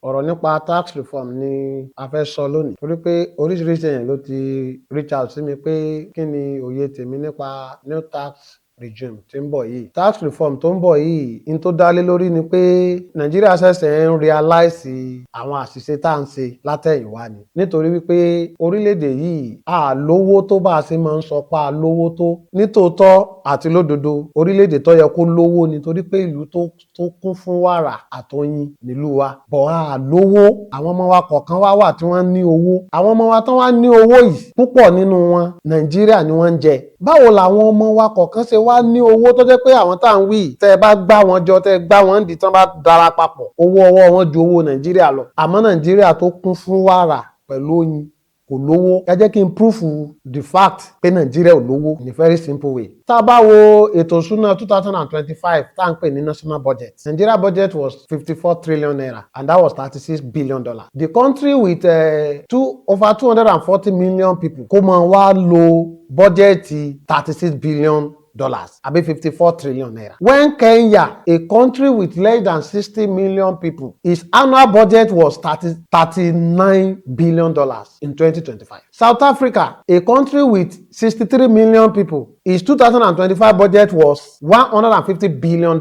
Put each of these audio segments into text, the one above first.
Ọ̀rọ̀ nípa tax reform ni a fẹ́ sọ lónìí torí pé oríṣiríṣi èèyàn ló ti reach out sí mi pé kí ni òye tèmi nípa new tax regime tí ń bọ̀ yìí. Tax reform tó ń bọ̀ yìí in tó dá lé lórí ni pé Nàìjíríà ṣẹ̀ṣẹ̀ ń realize àwọn àṣìṣe tá à ń ṣe látẹ̀yìnwá ni nítorí wípé orílẹ̀-èdè yìí a lówó tó bá a ṣe máa ń sọ pé a lówó tó nítòótọ́ àti lódodo orílẹ̀-èdè tó yẹ kó lówó nítorí pé ìlú tó kún fún wàrà àtọyìn nílùú wa bọ̀ a lówó. Àwọn ọmọ wa kọ̀ọ̀kan wà tí wọ́n ní owó. Àwọn ọmọ wa tán wá ní owó yìí púpọ̀ nínú wọn Nàìjíríà ni wọ́n ń jẹ. Báwo làwọn ọmọ wa kọ̀ọ̀kan ṣe wá ní owó tó jẹ́ pé àwọn tá à ń wí tẹ́ ẹ bá gbá wọn jọ tẹ́ ẹ gbá wọn dì tán bá dara papọ̀ owó ọwọ́ wọn ju owó Nàìjíríà lọ. Àmọ́ Nàìjíríà tó kún fún wàrà pẹ̀lú oyin kò lówó. Ẹ jẹ́ kí n proof the fact pé Nàìjíríà ò lówó in a very simple way. Tá a bá wo ètò ìṣúná 2025 tá à ń pè ní national budget, Nigeria budget was 54 trillion naira and that was $36 billion. The country with over 240 million people kó máa wá lo bọ́jẹ̀tì $36 billion àbí 54 trillion naira. When Kenya, a country with less than 60 million people, its annual budget was $39 billion in 2025. South Africa, a country with 63 million people, its 2025 budget was $150 billion.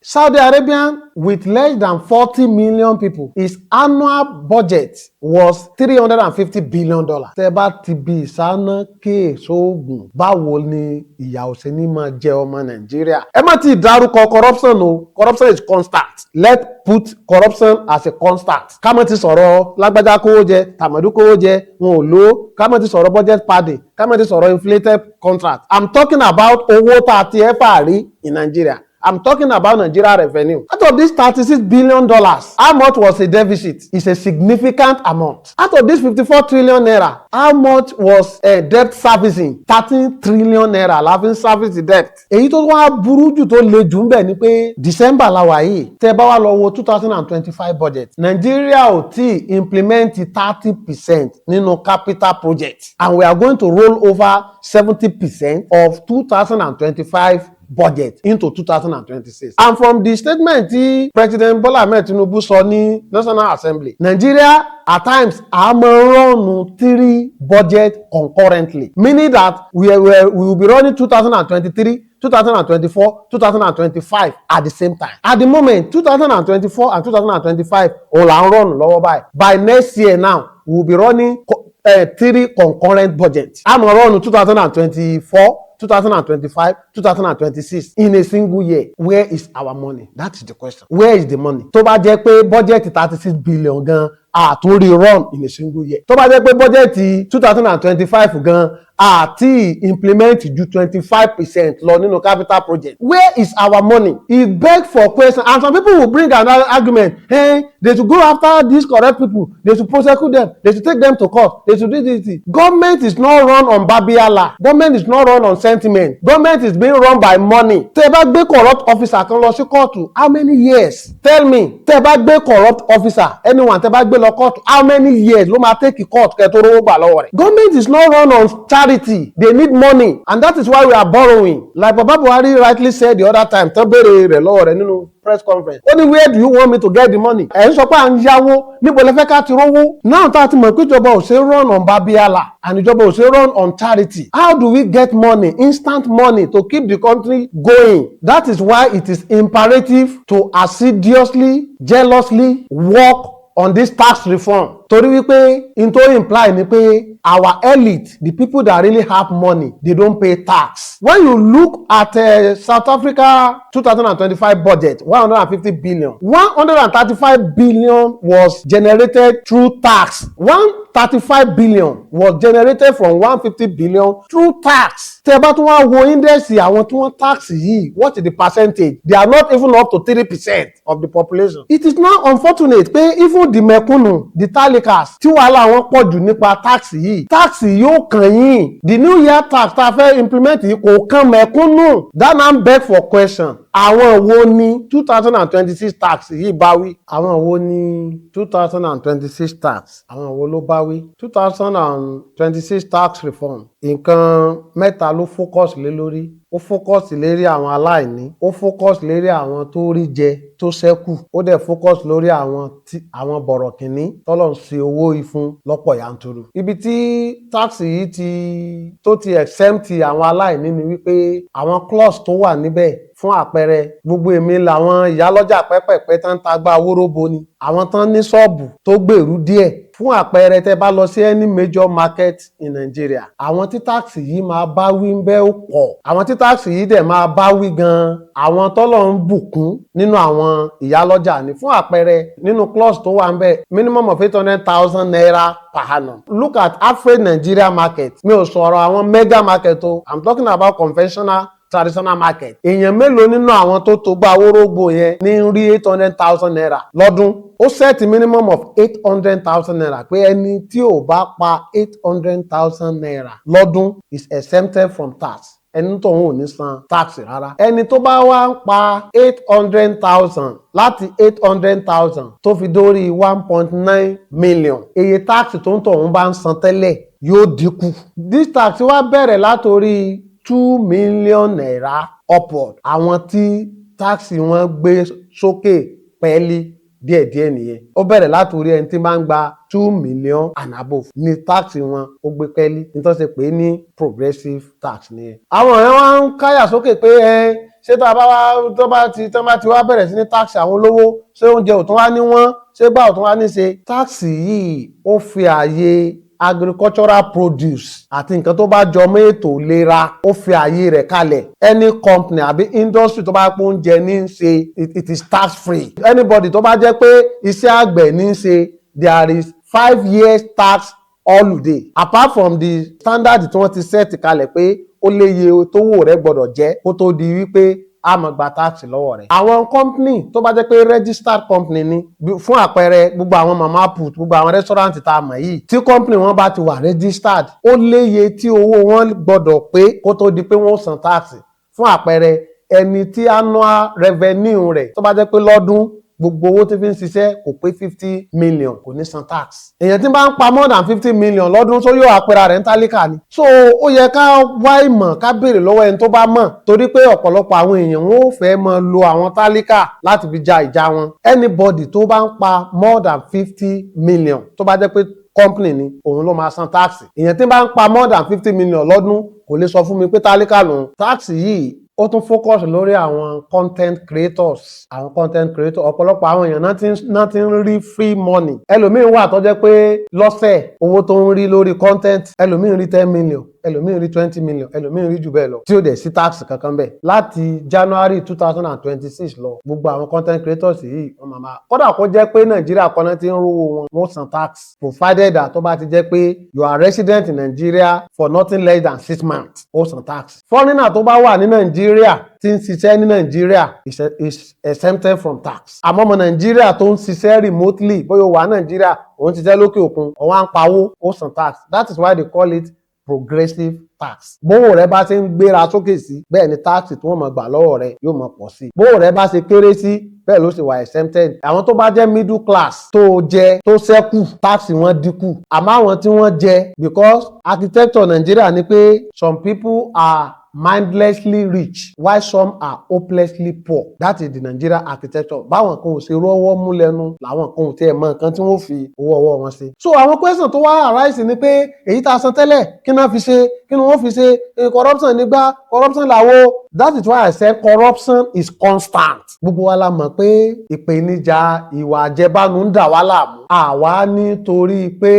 Saudi Arabia, with less than 40 million people, its annual budget was $350 billion. Tẹ́ bá ti bí ìsáná kéèsóògùn, báwo ni ìyà ò ṣe ní máa jẹ ọmọ Nàìjíríà? Ẹ má ti dárúkọ corruption o. Corruption is constant. Let's put corruption as a constant. Ká má ti sọ̀rọ̀ lágbájá kówó jẹ, tàmọ̀dú kówó jẹ, wọn ò lò. Ká má ti sọ̀rọ̀ budget padding. Ká má ti sọ̀rọ̀ inflated contract. I'm talking about owó tá a ti ẹ̀ fà rí in Nigeria. I'm talking about Nigeria revenue. Out of this $36 billion, how much was a deficit? It's a significant amount. Out of this 54 trillion naira, how much was debt servicing? 13 trillion naira la fi ń service the debt. Èyí tó wá burú jù tó le jù ń bẹ̀ ni pé December la wà yìí. Tẹ́ bá wá lọ wo 2025 budget. Nigeria ò tí implement 30% nínú capital project. And we are going to roll over 70% of 2025 budget into 2026. And from the statement tí President Bola Ahmed Tinubu sọ ní National Assembly, Nigeria at times a máa run 3 budget concurrently, meaning that we will be running 2023, 2024, 2025 at the same time. At the moment, 2024 and 2025 òun là ń run lọ́wọ́ báyìí. By next year now, we will be running 3 concurrent budgets. A máa run 2024, 2025, 2026 in a single year. Where is our money? That is the question. Where is the money? Tó bá jẹ́ pé bọ́jẹ̀tì 36 billion gan àtúnrí run in a single year. Tó bá jẹ́ pé bọ́jẹ̀tì 2025 gan àti implement ju 25% lọ nínú capital project. Where is our money? It begs for question, and some people will bring another argument. Hey, they should go after these correct people. They should prosecute them. They should take them to court. They should do this. Government is not run on Babiala. Government is not run on sentiment. Government is being run by money. Tẹ́ bá gbé corrupt officer kan lọ sí kóòtù, how many years? Tell me. Tẹ́ bá gbé corrupt officer, anyone tẹ́ bá gbé lọ kóòtù, how many years ló máa take court kẹ́ tó rówó gbà lọ́wọ́ rẹ̀? Government is not run on charity. They need money, and that is why we are borrowing. Like Baba Buhari rightly said the other time, tán béèrè rẹ̀ lọ́wọ́ rẹ̀ nínú press conference. Only where do you want me to get the money? Ẹ̀ ń sọ pé à ń yáwó, níbo lẹ fẹ́ ká ti rówó? Now tá a ti mọ̀ pé ìjọba ò ṣe run on Babiala and ìjọba ò ṣe run on charity. How do we get money, instant money, to keep the country going? That is why it is imperative to assiduously, jealously work on this tax reform. Torí wípé in tó imply ni pé our elite, the people that really have money, they don't pay tax. When you look at South Africa 2025 budget, 150 billion, 135 billion was generated through tax. 135 billion was generated from 150 billion through tax. Tẹ́ bá tún wá wo index àwọn tí wọ́n tax yìí, what is the percentage? They are not even up to 3% of the population. It is not unfortunate pé even the mẹ̀kúnnù, the talikas, tí wàhálà wọn pọ̀ jù nípa tax yìí. Tax yóò kàn yín. The new year tax tá a fẹ́ implement yìí kò kàn mẹ̀kúnnù. That now beg for question. Àwọn wo ni 2026 tax yìí bá wí? Àwọn wo ni 2026 tax? Àwọn wo ló bá wí? 2026 tax reform. Nǹkan mẹ́ta ló focus lé lórí. ó focus lérí àwọn aláìní, ó focus lérí àwọn tó rí jẹ tó ṣẹ́kù, ó dẹ̀ focus lórí àwọn bọ̀rọ̀kìnní tọ́lọ̀ ń ṣe owó ìfún lọ́pọ̀ yanturu. Ibi tí tax yìí tó ti exempt àwọn aláìní ni wípé àwọn clause tó wà níbẹ̀, fún àpẹẹrẹ gbogbo èmi làwọn ìyálọ́jà pẹ́pẹ̀pẹ́ tán tagbá wóróbo ni, àwọn tán ní ṣọ́ọ̀bù tó gbèrú díẹ̀. Fún àpẹẹrẹ tẹ́ bá lọ sí any major market in Nigeria, àwọn tí tax yìí máa bá wí ń bẹ́ ó pọ̀. Àwọn tí tax yìí dẹ̀ máa bá wí gan-an, àwọn tọ́lọ̀ ń bùkún nínú àwọn ìyálọ́jà ni. Fún àpẹẹrẹ nínú clause tó wà ń bẹ̀, minimum of 800,000 naira per annum. Look at average Nigeria market. Mi ò sọ̀rọ̀ àwọn mega market o, I'm talking about conventional traditional market. Èèyàn mélòó nínú àwọn tó gbá wórógbó yẹn ní rí 800,000 naira lọ́dún? Ó set minimum of 800,000 naira pé ẹni tí ò bá pa 800,000 naira lọ́dún is exempted from tax. Ẹni tó ń ní san tax rárá. Ẹni tó bá wá ń pa 800,000 láti 800,000 tó fi dórí 1.9 million, iye tax tó ń tọ̀hún bá ń san tẹ́lẹ̀ yóò dínkù. This tax wá bẹ̀rẹ̀ látorí 2 million naira upward. Àwọn tí táàsì wọn gbé sókè pẹ́ẹ́lí díẹ̀díẹ̀ nìyẹn. Ó bẹ̀rẹ̀ látorí ẹni tí máa ń gba 2 million and above ní táàsì wọn ó gbé pẹ́ẹ́lí. Nítorí ṣe pé ní progressive tax nìyẹn. Àwọn èèyàn wá ń káyà sókè pé ṣé tó bá ti wá bẹ̀rẹ̀ sí ní táàsì àwọn olówó, ṣé oúnjẹ ò tún wá ní wọ́n, ṣé gbà ò tún wá ní ṣe. Táàsì yìí ó fi ààyè agricultural produce àti nǹkan tó bá jọ mọ́ ètò ìlera ó fi ààyè rẹ̀ kalẹ̀. Any company àbí industry tó bá pọ́n oúnjẹ ní í ṣe, it is tax free. Anybody tó bá jẹ́ pé iṣẹ́ àgbẹ̀ ní í ṣe, there is 5 years tax holiday. Apart from the standard tí wọ́n ti set kalẹ̀ pé ó léye tówó rẹ̀ gbọ́dọ̀ jẹ́ kó tó di wípé a máa gba tax lọ́wọ́ rẹ̀. Àwọn company tó bá jẹ́ pé registered company ni, fún àpẹẹrẹ gbogbo àwọn mama put, gbogbo àwọn restaurant tá a mọ̀ yìí, tí company wọn bá ti wà registered, ó léye tí owó wọn gbọ́dọ̀ pé kó tó di pé wọ́n san tax. Fún àpẹẹrẹ ẹni tí annual revenue rẹ̀ tó bá jẹ́ pé lọ́dún gbogbo owó tí fi ń ṣiṣẹ́ kò pé 50 million kò ní san tax. Èèyàn tí bá ń pa more than 50 million lọ́dún tó yóò àpẹẹrẹ rẹ̀ ń tálíkà ni. So ó yẹ ká wá ìmọ̀ ká béèrè lọ́wọ́ ẹni tó bá mọ̀, torí pé ọ̀pọ̀lọpọ̀ àwọn èèyàn wọn ò fẹ́ máa lo àwọn tálíkà láti fi ja ìjà wọn. Anybody tó bá ń pa more than 50 million tó bá jẹ́ pé company ni, òun ló máa san tax. Èèyàn tí bá ń pa more than 50 million lọ́dún kò lè sọ fún mi pé tálíkà lòun. Tax yìí ó tún focus lórí àwọn content creators. Àwọn content creators ọ̀pọ̀lọpọ̀ àwọn èèyàn náà ti ń rí free money. Ẹlòmíín wà tó jẹ́ pé lọ́sẹ̀ owó tó ń rí lórí content, ẹlòmíín rí 10 million, ẹlòmíín rí 20 million, ẹlòmíín rí jù bẹ́ẹ̀ lọ tí ó dẹ̀ sí tax kankan bẹ́ẹ̀. Láti January 2026 lọ, gbogbo àwọn content creators yìí wọ́n máa kódà kó jẹ́ pé Nàìjíríà kan náà ti ń rówó wọn, wọ́n san tax provided that tó bá ti jẹ́ pé you are resident in Nigeria for nothing less than 6 months, ó san tax. Foreigner tó bá wà ní Nàìjíríà tí ń ṣiṣẹ́ ní Nàìjíríà is exempted from tax. Àmọ́ ọmọ Nàìjíríà tó ń ṣiṣẹ́ remotely, bóyá ó wà Nàìjíríà òun ṣiṣẹ́ lókè òkun, ó wá ń pawó, ó san tax. That is why they call it progressive tax. Bówó rẹ bá ṣe ń gbéra sókè sí, bẹ́ẹ̀ ni tax tí wọ́n máa gbà lọ́wọ́ rẹ yóò máa pọ̀ sí. Bówó rẹ bá ṣe kéré sí, bẹ́ẹ̀ ló ṣe wà exempted. Àwọn tó bá jẹ́ middle class tó jẹ tó ṣẹ́kù, tax wọn dínkù. Àmọ́ àwọn tí wọ́n jẹ, because architecture Nigeria ni pé some people are mindlessly rich while some are hopelessly poor. That is the Nigerian architecture. Báwọn kan ò ṣe rọ́wọ́ mú lẹ́nu làwọn kan ò tiẹ̀ mọ nǹkan tí wọ́n fi owó ọwọ́ wọn ṣe. So àwọn question tó wá arise ni pé èyí tá a san tẹ́lẹ̀ kí náà fi ṣe, kí ni wọ́n fi ṣe, corruption nígbà, corruption làwo. That is why I said corruption is constant. Gbogbo wa la mọ̀ pé ìpèníjà ìwà àjẹbánu ń dà wá láàmú. Àwa nítorí pé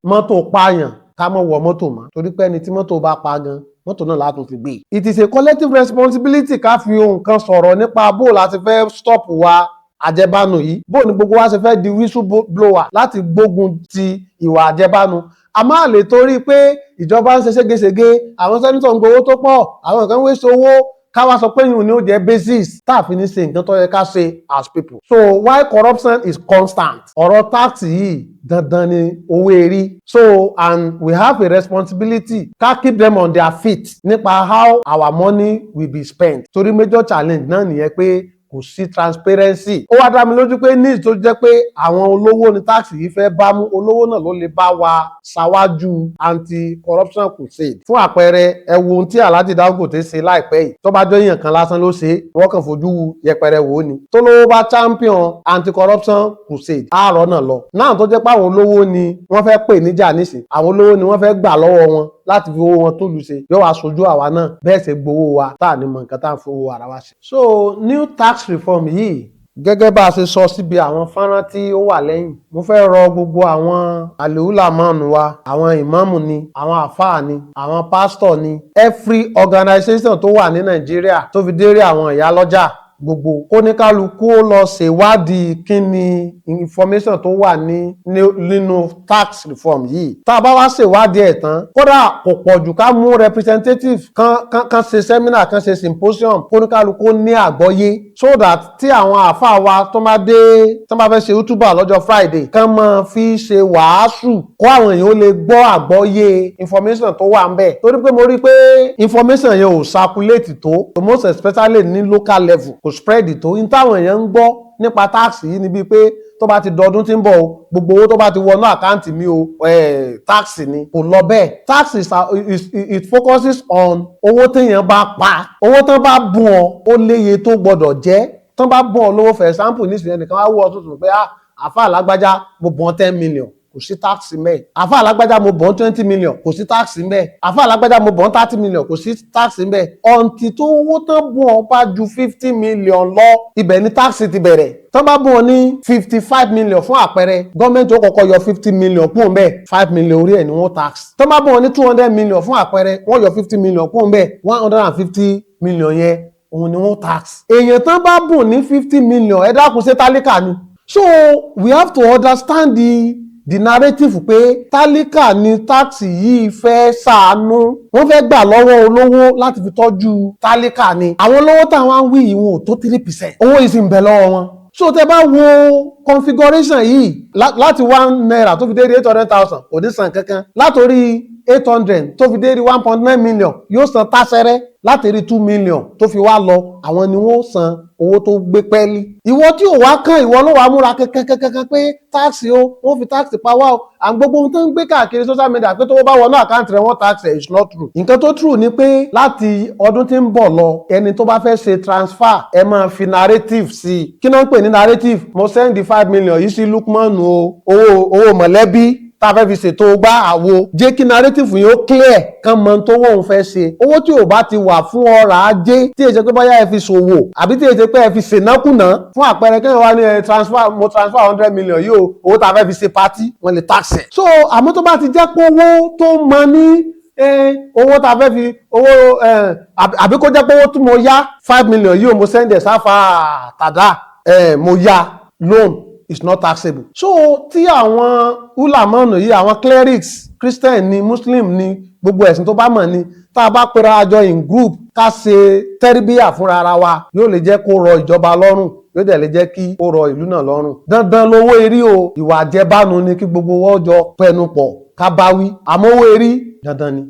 mọ́tò pààyàn ká mọ̀ wọ mọ́tò mọ́, torí pé ẹni tí mọ́tò bá pa gan mọ́tò náà látún fi gbé. It is a collective responsibility ká fi ohun kan sọ̀rọ̀ nípa bó láti fẹ́ stop wa àjẹbánu yìí, bó ni gbogbo wa ṣe fẹ́ di whistleblower láti gbógun ti ìwà àjẹbánu. A máa lè torí pé ìjọba ń ṣe ségesège, àwọn sẹ́nitọ̀ ń gbowó tó pọ̀, àwọn kan wéṣọ owó, káwá sọ pé yìí ni ó jẹ́ basis táàfin ní ṣe nǹkan tó yẹ ká ṣe as people. So why corruption is constant? Ọ̀rọ̀ tax yìí dandan ni owó erí. So and we have a responsibility ká keep them on their feet nípa how our money will be spent. Torí major challenge náà nìyẹn pé kò sí transparency. Ó wá dá mi lójú pé ní tó jẹ́ pé àwọn olówó ni tax yìí fẹ́ bá mú, olówó náà ló lè bá wa ṣáwájú anti-corruption crusade. Fún àpẹẹrẹ, ẹ wo ohun tí Alhaji Dangote ṣe láìpẹ́ yìí. Tó bá jẹ́ èèyàn kan lásán ló ṣe, wọ́n kàn fojú yẹpẹrẹ wò ó ni. Tó lówó bá champion anti-corruption crusade, àárọ̀ náà lọ. Náà tó jẹ́ pé àwọn olówó ni wọ́n fẹ́ pè níjà nísìn, àwọn olówó ni wọ́n fẹ́ gbà lọ́wọ́ wọn láti fi owó wọn tó lù ṣe, yóò wá sojú àwa náà bẹ́ẹ̀ ṣe gbowó wa tá à ní mọ nǹkan tá à ń fowó ara wa ṣe. So new tax reform yìí, gẹ́gẹ́ bá a ṣe sọ síbi àwọn fọ́nrán tí ó wà lẹ́yìn, mo fẹ́ rọ gbogbo àwọn àlèhùlámọ́ọ̀nù wa, àwọn ìmáàmù ni, àwọn àfáà ni, àwọn pásítọ̀ ni, every organization tó wà ní Nàìjíríà tó fi déré àwọn ìyá lọ́jà gbogbo, kóníkálukú ó lọ ṣèwádìí kí ni information tó wà nínú tax reform yìí. Tá a bá wá ṣèwádìí ẹ̀ tán, kódà kò pọ̀ jù ká mú representative kan ṣe seminar, kan ṣe symposium, kóníkálukú ní àgbọ́yé, so that tí àwọn àáfàá wa tó bá fẹ́ ṣe útúbà lọ́jọ́ Friday kán máa fi ṣe wàásù kó àwọn èèyàn ó lè gbọ́ àgbọ́yé information tó wà ń bẹ̀. Torí pé mo rí pé information yẹn ò circulate tó, most especially ní local level, kò spread tó. In táwọn èèyàn ń gbọ́ nípa tax yìí ni bíi pé tó bá ti dọdún tí ń bọ̀ o, gbogbo owó tó bá ti wọnú àkáǹtì mi o, tax ni. Kò lọ bẹ́ẹ̀. Tax it focuses on owó téèyàn bá pa. Owó tán bá bùn ọ, ó léye tó gbọdọ̀ jẹ́. Tán bá bùn ọ lówó, for example nísìnyẹn nìkan wá wọ́ ọ tuntun pé àfáà lágbájá mo bùn 10 million. Kò sí tax ńbẹ̀. Àfáà alágbájá mo bọ̀n 20 million, kò sí tax ńbẹ̀. Àfáà alágbájá mo bọ̀n 30 million, kò sí tax ńbẹ̀. Ọ̀ǹtì tó owó tán bùn ọ bá ju 50 million lọ, ibẹ̀ ni tax ti bẹ̀rẹ̀. Tán bá bùn ọ ní 55 million fún àpẹẹrẹ, gọ́ọ̀mẹ̀ntì ó kọ́kọ́ yọ 50 million kúrò ńbẹ̀, 5 million orí ẹ̀ ni wọ́n tax. Tán bá bùn ọ ní 200 million fún àpẹẹrẹ, wọ́n yọ 50 million kúrò ńbẹ̀, 150 million yẹn òun ni wọ́n tax. Èèyàn tán bá bùn ní 50 million, ẹ dákun ṣe tálíkà ni. So we have to understand the narrative pé tálíkà ni táàsì yìí fẹ́ ṣàánú, wọ́n fẹ́ gbà lọ́wọ́ olówó láti fi tọ́jú tálíkà ni. Àwọn olówó táwọn ń wí yìí wọn ò tó 3%, owó yìí sì ń bẹ lọ́wọ́ wọn. So tẹ bá wo configuration yìí láti 1 naira tó fi dé 800,000 kò ní san kankan, látòrí 800 tó fi dé 1.9 million yóò san tásẹ́rẹ́, láti rí 2 million tó fi wá lọ àwọn ni wọ́n san owó tó gbé pẹ́ẹ́lí. Ìwọ tí ò wá kàn, ìwọ ló wá múra kankan pé táàsì o, wọ́n fi táàsì pa wá o. Gbogbo ohun tó ń gbé káàkiri social media pé tó bá wọnú àkáǹtì rẹ̀ wọ́n táàsì ẹ̀ is not true. Nǹkan tó true ni pé láti ọdún tí ń bọ̀ lọ, ẹni tó bá fẹ́ ṣe transfer ẹ máa fi narrative sí i. Kí ló ń pè ní narrative? Mo send 5 million yìí sí Lukman o, owó mọ̀lẹ́bí tá a fẹ́ fi ṣètò gbá àwo. Jẹ́ kí narrative yìí ó clear, kán mọ tó wọ́n fẹ́ ṣe. Owó tí ò bá ti wà fún ọrọ̀ ajé, tí èsì pé bóyá ẹ fi ṣòwò àbí tí èsì pé ẹ fi ṣènákùná, fún àpẹẹrẹ kí wọ́n wá ní mo transfer 100 million yìí o, owó tá a fẹ́ fi ṣe party wọ́n lè tax ẹ̀. So àmọ́ tó bá ti jẹ́ pé owó tó mọ ní owó tá a fẹ́ fi owó àbí kó jẹ́ pé owó tí mo yá 5 million yìí o, mo send ẹ̀ sáfà tàdá, mo yá loan is not taxable. So tí àwọn ulamọ́nù yìí, àwọn clerics, Christian ni, Muslim ni, gbogbo ẹ̀sìn tó bá mọ̀ ni, tá a bá pera àjọ in group ká ṣe tẹ́rìbíyà fúnra ara wa, yóò lè jẹ́ kó rọ ìjọba lọ́rùn, yóò dẹ̀ lè jẹ́ kí ó rọ ìlú náà lọ́rùn. Dandan lówó erí o, ìwà àjẹbánu ni kí gbogbo wọn jọ pẹnu pọ̀ ká bá wí, àmọ́ owó erí dandan ni.